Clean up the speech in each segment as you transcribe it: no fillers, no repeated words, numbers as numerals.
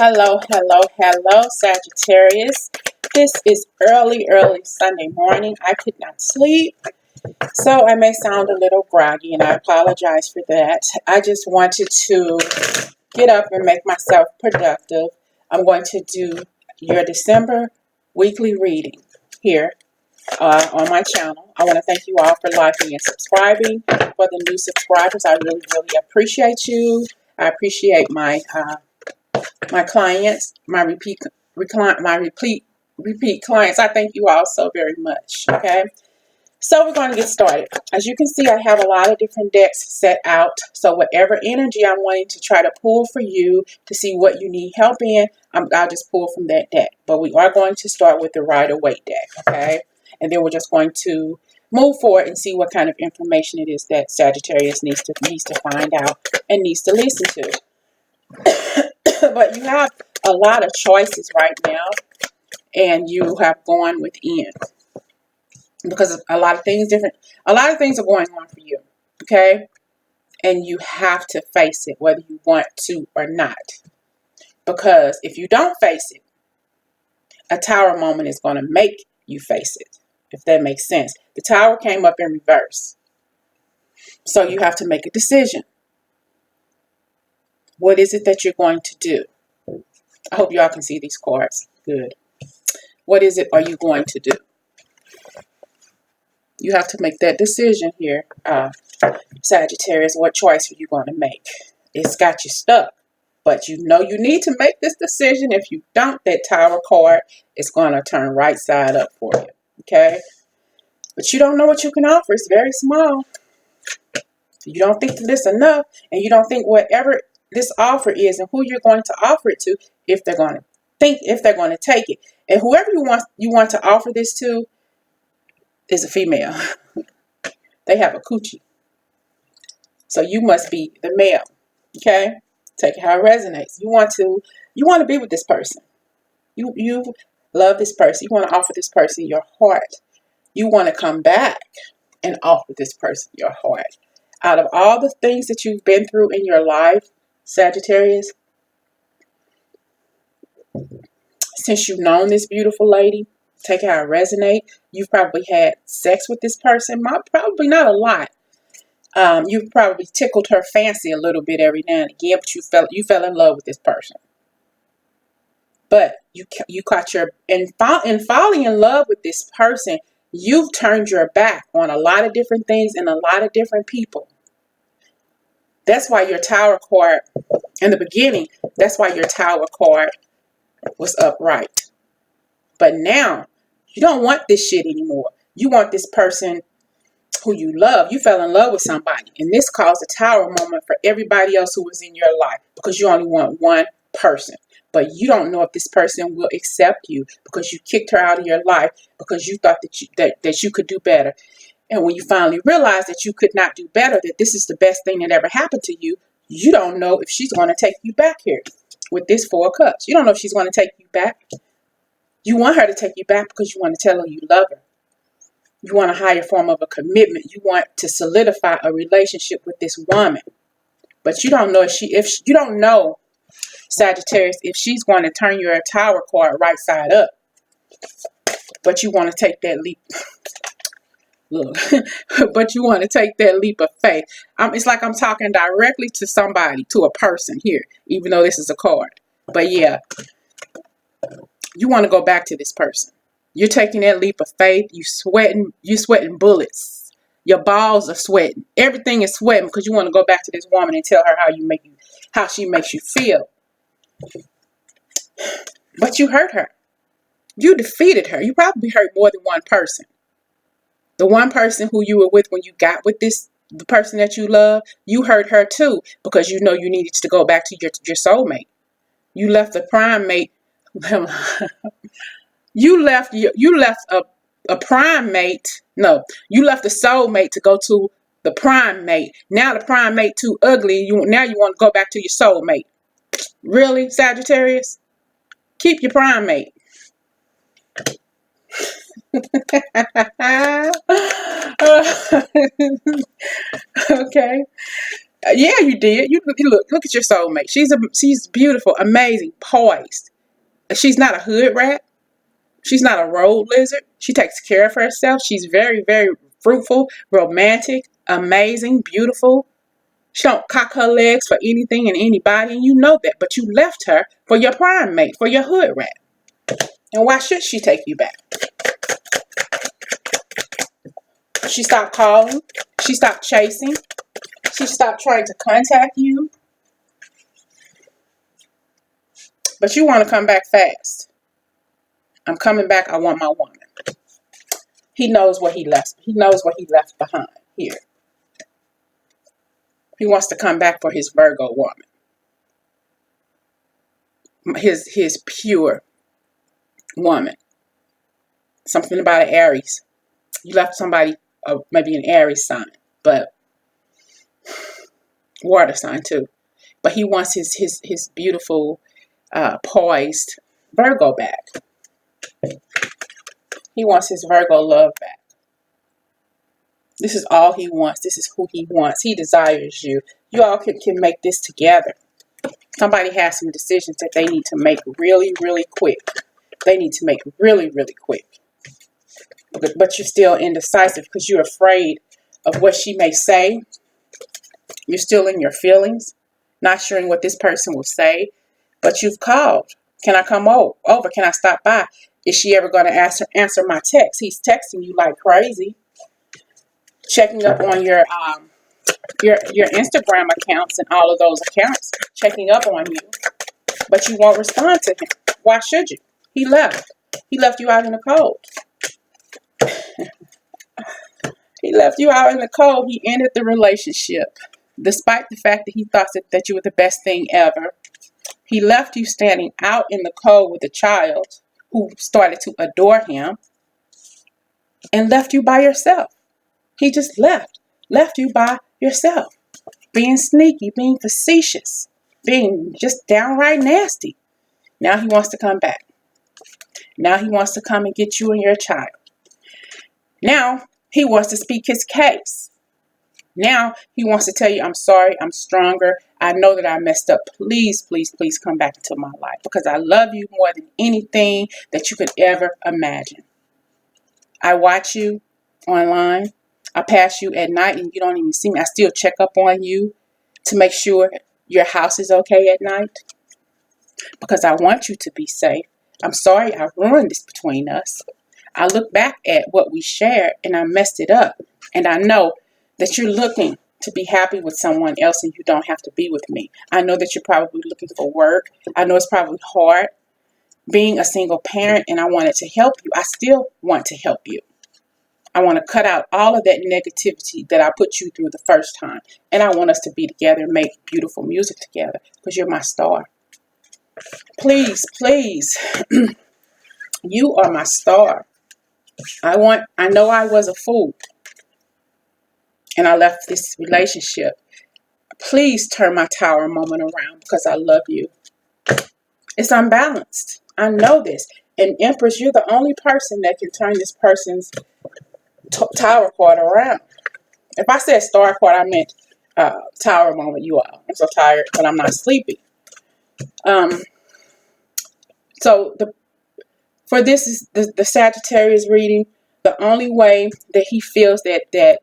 Hello, Sagittarius. This is early Sunday morning. I could not sleep, so I may sound a little groggy, and I apologize for that. I just wanted to get up and make myself productive. I'm going to do your December weekly reading here on my channel. I want to thank you all for liking and subscribing. For the new subscribers, I really appreciate you. I appreciate my clients, my repeat clients. I thank you all so very much. Okay, so we're going to get started. As you can see, I have a lot of different decks set out. So whatever energy I'm wanting to try to pull for you to see what you need help in, I'll just pull from that deck. But we are going to start with the Rider-Waite deck. Okay, and then we're just going to move forward and see what kind of information it is that Sagittarius needs to find out and needs to listen to. But you have a lot of choices right now, and you have gone within because a lot of things are going on for you. Okay, and you have to face it whether you want to or not, because if you don't face it, a Tower moment is going to make you face it, if that makes sense. The Tower came up in reverse, so you have to make a decision. What is it that you're going to do? I hope y'all can see these cards. Good. What is it are you going to do? You have to make that decision here, Sagittarius. What choice are you going to make? It's got you stuck, but you know you need to make this decision. If you don't, that Tower card is going to turn right side up for you. Okay? But you don't know what you can offer. It's very small. You don't think that this is enough, and you don't think whatever this offer is and who you're going to offer it to, if they're going to take it. And whoever you want to offer this to is a female. They have a coochie. So you must be the male. Okay? Take it how it resonates. You want to be with this person. You love this person. You want to offer this person your heart. You want to come back and offer this person your heart. Out of all the things that you've been through in your life, Sagittarius, since you've known this beautiful lady, take how it resonates. You've probably had sex with this person. Probably not a lot. You've probably tickled her fancy a little bit every now and again, but you fell in love with this person. But you caught in falling in love with this person, you've turned your back on a lot of different things and a lot of different people. That's why your Tower card, in the beginning, that's why your Tower card was upright. But now, you don't want this shit anymore. You want this person who you love. You fell in love with somebody. And this caused a Tower moment for everybody else who was in your life, because you only want one person. But you don't know if this person will accept you because you kicked her out of your life because you thought that you could do better. And when you finally realize that you could not do better, that this is the best thing that ever happened to you, you don't know if she's going to take you back here with this Four of Cups. You don't know if she's going to take you back. You want her to take you back because you want to tell her you love her. You want a higher form of a commitment. You want to solidify a relationship with this woman. But you don't know if you don't know, Sagittarius, if she's going to turn your Tower card right side up. But you want to take that leap. Look, but you want to take that leap of faith. It's like I'm talking directly to somebody, to a person here, even though this is a card. But yeah, you want to go back to this person. You're taking that leap of faith. You sweating bullets. Your balls are sweating. Everything is sweating because you want to go back to this woman and tell her how she makes you feel. But you hurt her. You defeated her. You probably hurt more than one person. The one person who you were with when you got with the person that you love, you hurt her too, because you know you needed to go back to your soulmate. You left the prime mate. You left a prime mate. No, you left the soulmate to go to the prime mate. Now the prime mate too ugly. Now you want to go back to your soulmate. Really, Sagittarius? Keep your prime mate. Okay. Yeah, you did. You look at your soulmate. She's beautiful, amazing, poised. She's not a hood rat. She's not a road lizard. She takes care of herself. She's very, very fruitful, romantic, amazing, beautiful. She don't cock her legs for anything and anybody, and you know that. But you left her for your prime mate, for your hood rat. And why should she take you back? She stopped calling. She stopped chasing. She stopped trying to contact you. But you want to come back fast. I'm coming back. I want my woman. He knows what he left. He knows what he left behind here. He wants to come back for his Virgo woman. His pure woman. Something about an Aries. You left somebody, maybe an Aries sign, but water sign too. But he wants his beautiful, poised Virgo back. He wants his Virgo love back. This is all he wants. This is who he wants. He desires you. You all can make this together. Somebody has some decisions that they need to make really, really quick. They need to make really, really quick. But you're still indecisive because you're afraid of what she may say. You're still in your feelings, not sure what this person will say. But you've called. Can I come over? Can I stop by? Is she ever going to answer my text? He's texting you like crazy. Checking up on your Instagram accounts and all of those accounts. Checking up on you. But you won't respond to him. Why should you? He left. He left you out in the cold. He left you out in the cold. He ended the relationship. Despite the fact that he thought that you were the best thing ever. He left you standing out in the cold with a child who started to adore him. And left you by yourself. He just left you by yourself, being sneaky, being facetious, being just downright nasty. Now he wants to come back. Now he wants to come and get you and your child. Now he wants to speak his case. Now he wants to tell you, I'm sorry, I'm stronger. I know that I messed up. Please, please, please come back into my life because I love you more than anything that you could ever imagine. I watch you online. I pass you at night and you don't even see me. I still check up on you to make sure your house is okay at night because I want you to be safe. I'm sorry I ruined this between us. I look back at what we shared and I messed it up. And I know that you're looking to be happy with someone else and you don't have to be with me. I know that you're probably looking for work. I know it's probably hard being a single parent and I wanted to help you. I still want to help you. I want to cut out all of that negativity that I put you through the first time. And I want us to be together and make beautiful music together because you're my star. Please, please. You are my star. I know I was a fool. And I left this relationship. Please turn my tower moment around because I love you. It's unbalanced. I know this. And Empress, you're the only person that can turn this person's tower card around. If I said star card, I meant tower moment, you all. I'm so tired, but I'm not sleepy. So for this is the Sagittarius reading, the only way that he feels that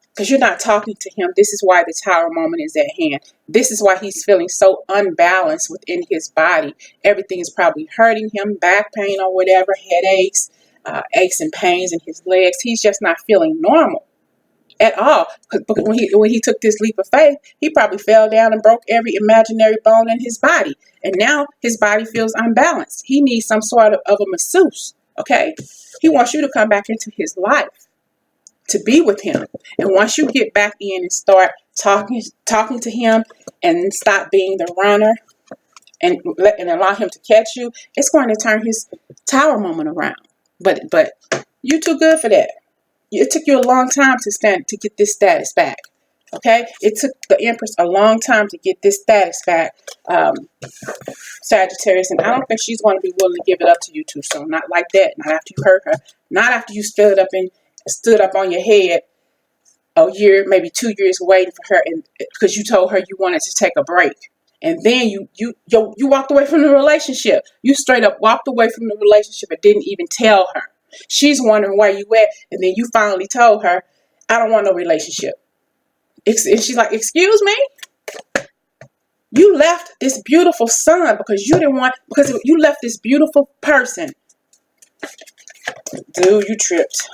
because you're not talking to him, this is why the tower moment is at hand. This is why he's feeling so unbalanced within his body. Everything is probably hurting him, back pain or whatever, headaches, aches and pains in his legs. He's just not feeling normal at all. Because when he took this leap of faith, he probably fell down and broke every imaginary bone in his body. And now his body feels unbalanced. He needs some sort of a masseuse, okay? He wants you to come back into his life to be with him. And once you get back in and start talking to him and stop being the runner and allow him to catch you, it's going to turn his tower moment around. But you're too good for that. It took you a long time to get this status back. Okay? It took the Empress a long time to get this status back, Sagittarius, and I don't think she's going to be willing to give it up to you too soon. Not like that. Not after you hurt her. Not after you stood up on your head a year, maybe 2 years waiting for her, and because you told her you wanted to take a break. And then you walked away from the relationship. You straight up walked away from the relationship and didn't even tell her. She's wondering where you at, and then you finally told her, I don't want no relationship. And she's like, excuse me? You left this beautiful son because you left this beautiful person. Dude, you tripped.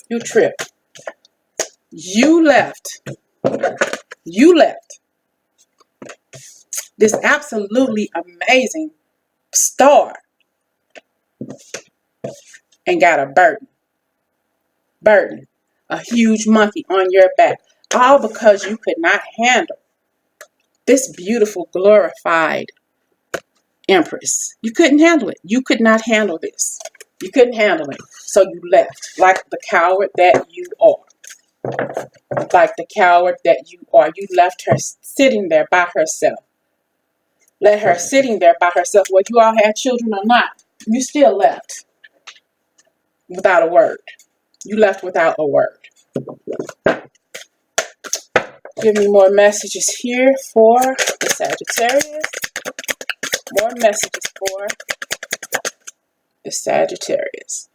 You tripped. You left this absolutely amazing star and got a burden, a huge monkey on your back, all because you could not handle this beautiful, glorified empress. You couldn't handle it. You could not handle this. You couldn't handle it. So you left like the coward that you are. Like the coward that you are. You left her sitting there by herself. Let her sitting there by herself. Whether you all had children or not, you still left without a word. You left without a word. Give me more messages here for the Sagittarius. More messages for the Sagittarius.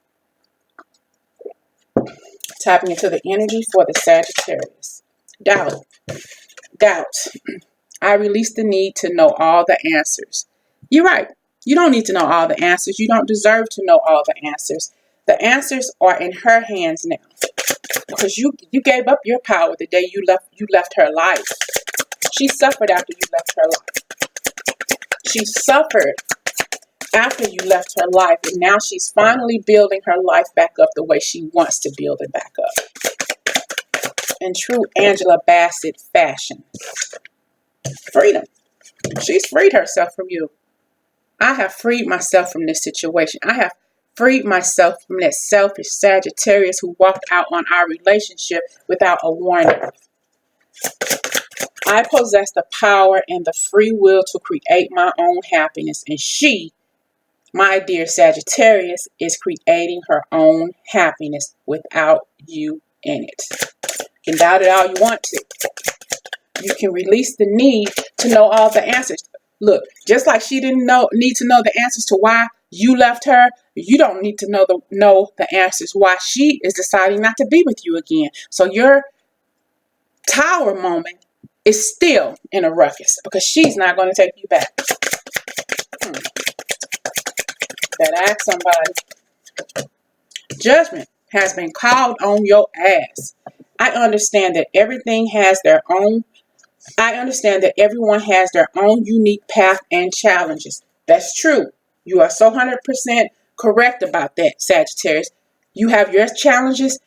Tapping into the energy for the Sagittarius. Doubt. I release the need to know all the answers. You're right. You don't need to know all the answers. You don't deserve to know all the answers. The answers are in her hands now. Because you gave up your power the day you left her life. She suffered after you left her life. She suffered after you left her life, and now she's finally building her life back up the way she wants to build it back up. In true Angela Bassett fashion. Freedom. She's freed herself from you. I have freed myself from this situation. I have freed myself from that selfish Sagittarius who walked out on our relationship without a warning. I possess the power and the free will to create my own happiness, and she, my dear Sagittarius, is creating her own happiness without you in it. You can doubt it all you want to. You can release the need to know all the answers. Look, just like she didn't need to know the answers to why you left her, you don't need to know the answers why she is deciding not to be with you again. So your tower moment is still in a ruckus because she's not going to take you back. Better ask somebody. Judgment has been called on your ass. I understand that everyone has their own unique path and challenges. That's true. You are so 100% correct about that, Sagittarius. You have your challenges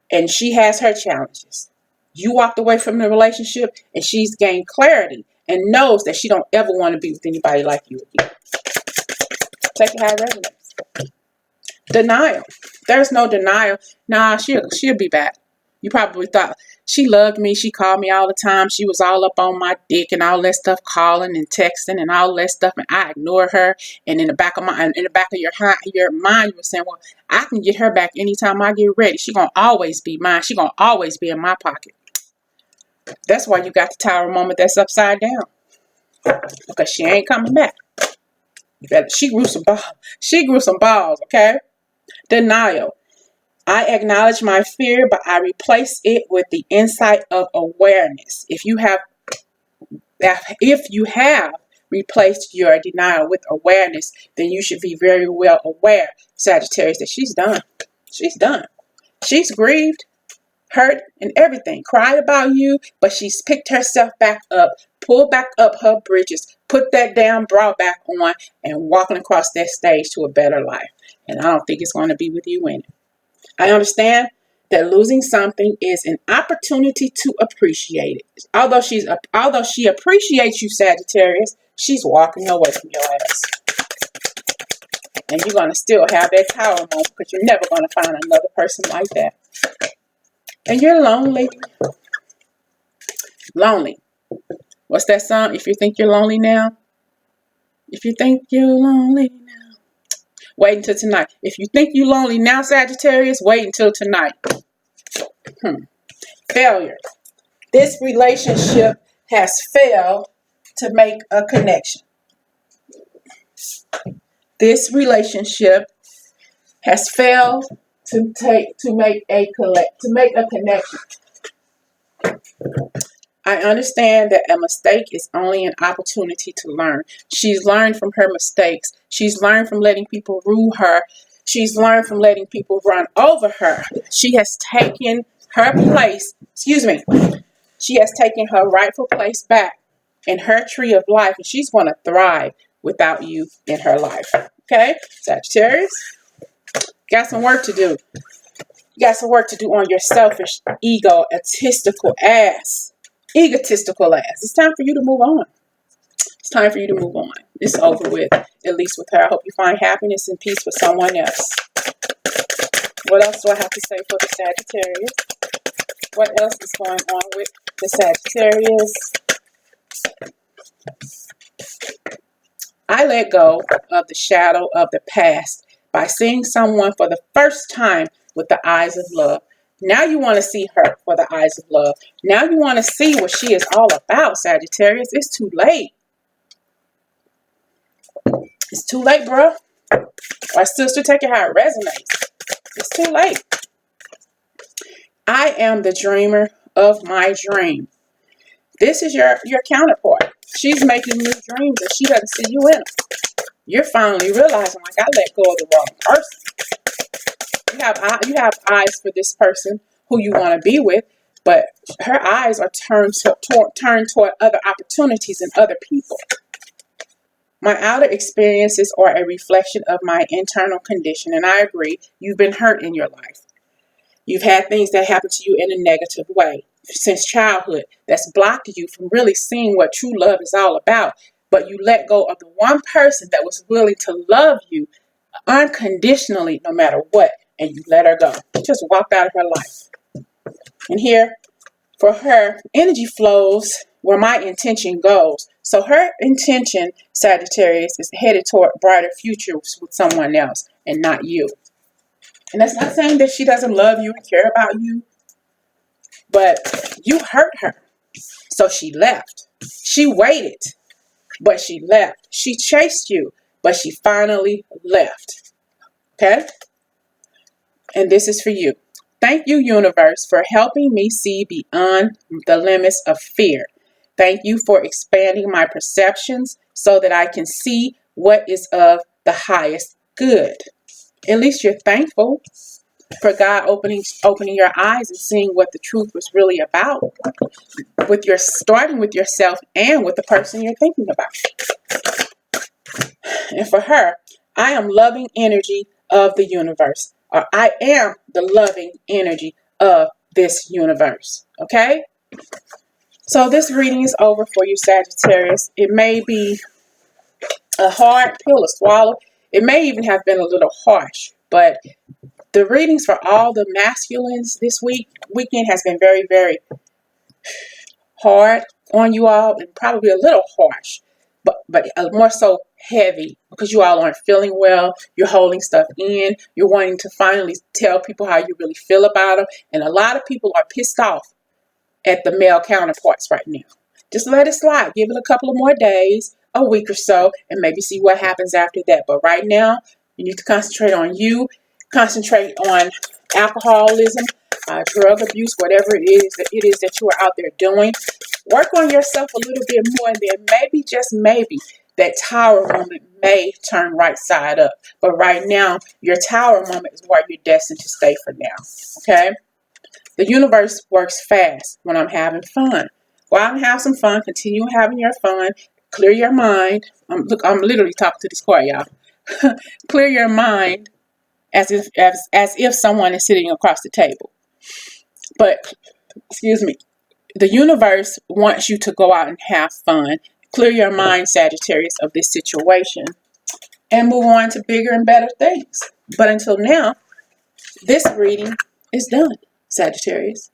and she has her challenges. You walked away from the relationship and she's gained clarity and knows that she don't ever want to be with anybody like you again. Take it how it resonates. Denial. There's no denial. Nah, she'll be back. You probably thought she loved me. She called me all the time. She was all up on my dick and all that stuff, calling and texting and all that stuff. And I ignored her. And in the back of your mind, you were saying, "Well, I can get her back anytime I get ready. She gonna always be mine. She gonna always be in my pocket." That's why you got the tower moment that's upside down, because she ain't coming back. She grew some balls. She grew some balls. Okay. Denial. I acknowledge my fear, but I replace it with the insight of awareness. If you have replaced your denial with awareness, then you should be very well aware, Sagittarius, that she's done. She's done. She's grieved, hurt, and everything. Cried about you, but she's picked herself back up, pulled back up her bridges, put that damn bra back on, and walking across that stage to a better life. And I don't think it's going to be with you in it. I understand that losing something is an opportunity to appreciate it. Although she appreciates you, Sagittarius, she's walking away from your ass. And you're going to still have that tower moment because you're never going to find another person like that. And you're lonely. Lonely. What's that song? If you think you're lonely now. If you think you're lonely now. Wait until tonight. If you think you're lonely now, Sagittarius, wait until tonight. Failure. This relationship has failed to make a connection. This relationship has failed to make a connection. I understand that a mistake is only an opportunity to learn. She's learned from her mistakes. She's learned from letting people rule her. She's learned from letting people run over her. She has taken her place, she has taken her rightful place back in her tree of life, and she's going to thrive without you in her life. Okay, Sagittarius, got some work to do. You got some work to do on your selfish, egotistical ass. It's time for you to move on. It's time for you to move on. It's over with, at least with her. I hope you find happiness and peace with someone else. What else do I have to say for the Sagittarius? What else is going on with the Sagittarius? I let go of the shadow of the past by seeing someone for the first time with the eyes of love. Now you want to see her for the eyes of love. Now you want to see what she is all about, Sagittarius. It's too late. It's too late, bro. Or sister, take it how it resonates. It's too late. I am the dreamer of my dream. This is your counterpart. She's making new dreams and she doesn't see you in them. You're finally realizing, like, I let go of the wrong person. You have eyes for this person who you want to be with, but her eyes are turned toward other opportunities and other people. My outer experiences are a reflection of my internal condition, and I agree, you've been hurt in your life. You've had things that happen to you in a negative way since childhood that's blocked you from really seeing what true love is all about. But you let go of the one person that was willing to love you unconditionally, no matter what, and you let her go. She just walked out of her life. And here, for her, energy flows where my intention goes. So her intention, Sagittarius, is headed toward brighter futures with someone else and not you. And that's not saying that she doesn't love you and care about you, but you hurt her. So she left. She waited, but she left. She chased you, but she finally left. Okay? And this is for you. Thank you, universe, for helping me see beyond the limits of fear. Thank you for expanding my perceptions so that I can see what is of the highest good. At least you're thankful for God opening your eyes and seeing what the truth was really about. Starting with yourself and with the person you're thinking about. And for her, I am loving energy of the universe. Or I am the loving energy of this universe. Okay? So this reading is over for you, Sagittarius. It may be a hard pill to swallow. It may even have been a little harsh. But the readings for all the masculines this weekend has been very, very hard on you all, and probably a little harsh, but more so heavy, because you all aren't feeling well. You're holding stuff in. You're wanting to finally tell people how you really feel about them, and a lot of people are pissed off at the male counterparts right now. Just let it slide. Give it a couple of more days, a week or so, and maybe see what happens after that. But right now, you need to concentrate on you. Concentrate on alcoholism, drug abuse, whatever it is that you are out there doing. Work on yourself a little bit more, and then maybe, just maybe, that tower moment may turn right side up. But right now, your tower moment is where you're destined to stay for now. Okay? The universe works fast when I'm having fun. Go out and have some fun. Continue having your fun. Clear your mind. I'm literally talking to this card, y'all. Clear your mind. As if someone is sitting across the table. But, excuse me, the universe wants you to go out and have fun. Clear your mind, Sagittarius, of this situation. And move on to bigger and better things. But until now, this reading is done, Sagittarius.